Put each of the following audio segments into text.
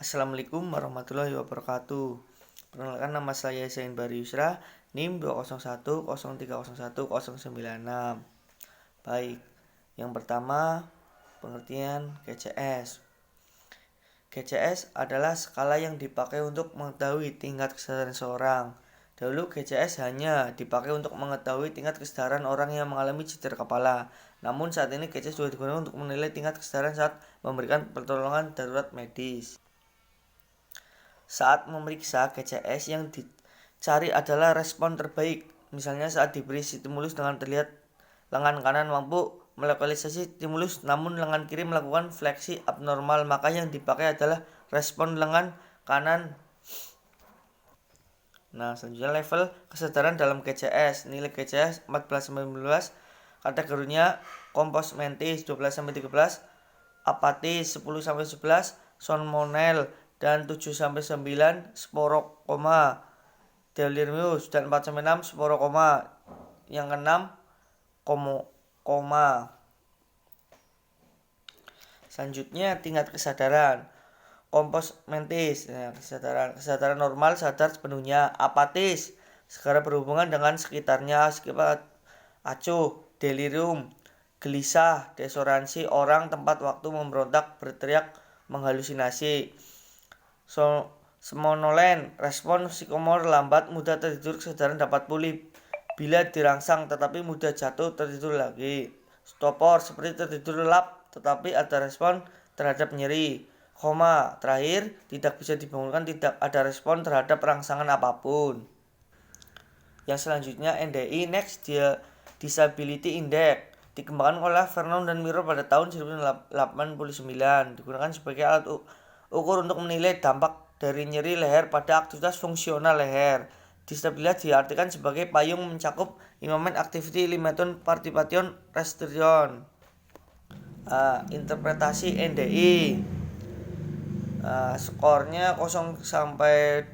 Assalamualaikum warahmatullahi wabarakatuh. Perkenalkan, nama saya Zain Bari Yusra, NIM 201030109. Baik, yang pertama pengertian GCS. GCS adalah skala yang dipakai untuk mengetahui tingkat kesadaran seseorang. Dahulu GCS hanya dipakai untuk mengetahui tingkat kesadaran orang yang mengalami cedera kepala. Namun saat ini GCS juga digunakan untuk menilai tingkat kesadaran saat memberikan pertolongan darurat medis. Saat memeriksa GCS, yang dicari adalah respon terbaik. Misalnya saat diberi stimulus dengan terlihat lengan kanan mampu melokalisasi stimulus namun lengan kiri melakukan fleksi abnormal, maka yang dipakai adalah respon lengan kanan. Selanjutnya level kesadaran dalam GCS. Nilai GCS 14-15, kategorinya kompos mentis 12-13, apatis 10-11, sonmonel dan 7-9 sporokoma, delirium dan 4-6 sporokoma. Yang keenam koma. Selanjutnya tingkat kesadaran. Kompos mentis, kesadaran normal, sadar sepenuhnya. Apatis, segera berhubungan dengan sekitarnya, sekitar acuh. Delirium, gelisah, desoransi orang, tempat, waktu, memberontak, berteriak, menghalusinasi. Somnolen, respon psikomotor lambat, mudah tertidur, kesadaran dapat pulih bila dirangsang tetapi mudah jatuh tertidur lagi. Stopor, seperti tertidur lelap tetapi ada respon terhadap nyeri. Koma, terakhir, tidak bisa dibangunkan, tidak ada respon terhadap rangsangan apapun. Yang selanjutnya NDI, Next Disability Index, dikembangkan oleh Vernon dan Mirror pada tahun 1989. Digunakan sebagai alat ukur untuk menilai dampak dari nyeri leher pada aktivitas fungsional leher. Disabilitas diartikan sebagai payung mencakup Impairment Activity Limitation Participation Restriction. Interpretasi NDI. Skornya 0-20%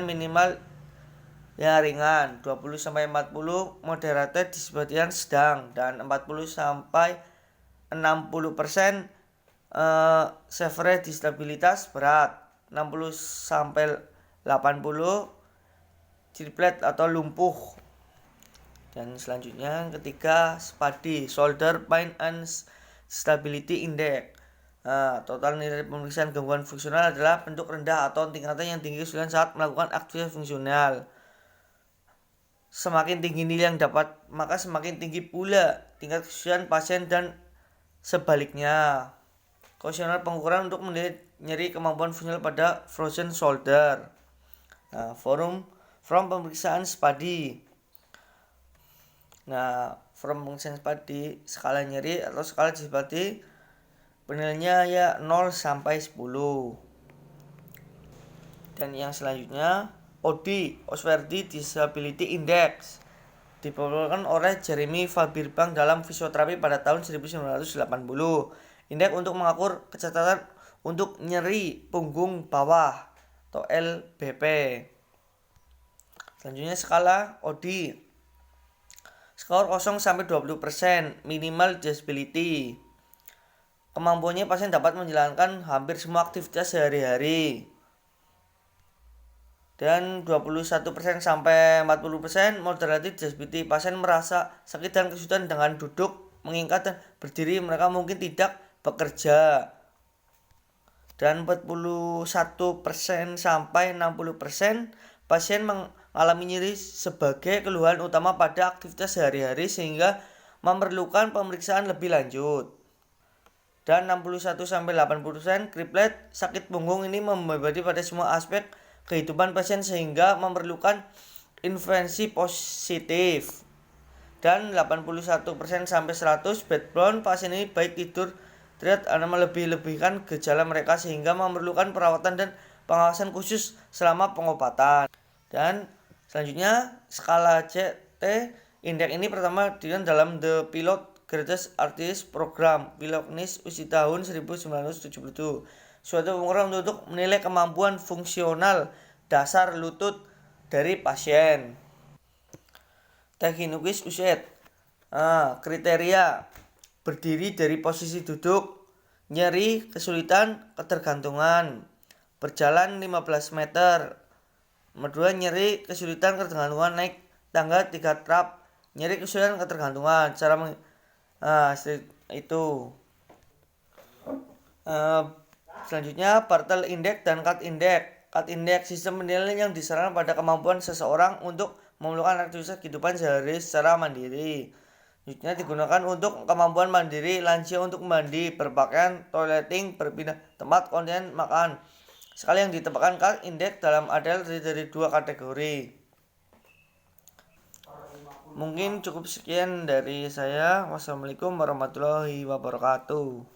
minimal yang ringan, 20-40 moderate disabilitas sedang, dan 40-60% severe disabilitas berat, 60-80 triplet atau lumpuh. Dan selanjutnya yang ketiga SPADI, Shoulder Pain and Stability Index. Total nilai pemeriksaan gangguan fungsional adalah bentuk rendah atau tingkatan yang tinggi kesulitan saat melakukan aktivitas fungsional. Semakin tinggi nilai yang dapat, maka semakin tinggi pula tingkat kesulitan pasien dan sebaliknya. Kuesioner pengukuran untuk menilai nyeri kemampuan fungsional pada frozen shoulder. From pemeriksaan SPADI. From pemeriksaan SPADI, skala nyeri atau skala disability, penilaiannya ya 0-10. Dan yang selanjutnya Oswerdy Disability Index, diproduksi oleh Jeremy Fairbank dalam fisioterapi pada tahun 1980. Indeks untuk mengukur kecepatan untuk nyeri punggung bawah atau LBP. Selanjutnya skala OD, skor 0-20%, minimal disability. Kemampuannya pasien dapat menjalankan hampir semua aktivitas sehari-hari. Dan 21%-40% moderate disability, pasien merasa sakit dan kesulitan dengan duduk, mengikat dan berdiri, mereka mungkin tidak bekerja. Dan 41%-60% pasien mengalami nyeri sebagai keluhan utama pada aktivitas sehari-hari sehingga memerlukan pemeriksaan lebih lanjut. Dan 61-80% triplet, sakit punggung ini membebani pada semua aspek kehidupan pasien sehingga memerlukan intervensi positif. Dan 81%-100% bedbound, pasien ini baik tidur tidak melebih-lebihkan gejala mereka sehingga memerlukan perawatan dan pengawasan khusus selama pengobatan. Dan selanjutnya skala CT, indeks ini pertama digunakan dalam The Pilot Greatest Artist Program Pilotnis usia tahun 1977. Suatu pengukuran untuk menilai kemampuan fungsional dasar lutut dari pasien. Techniques Uset, kriteria berdiri dari posisi duduk, nyeri, kesulitan, ketergantungan. berjalan 15 meter. Nomor 2, nyeri kesulitan ketergantungan naik tangga 3 trap. Nyeri kesulitan ketergantungan. Itu. Selanjutnya Bartle Index dan Cut Index. Cut Index sistem penilaian yang disarankan pada kemampuan seseorang untuk melakukan aktivitas kehidupan sehari secara mandiri. Selanjutnya digunakan untuk kemampuan mandiri lansia untuk mandi, berpakaian, toileting, berpindah tempat, konten makan. Sekali yang ditempatkan Cut Index dalam adalah dari 2 kategori. Mungkin cukup sekian dari saya. Wassalamualaikum warahmatullahi wabarakatuh.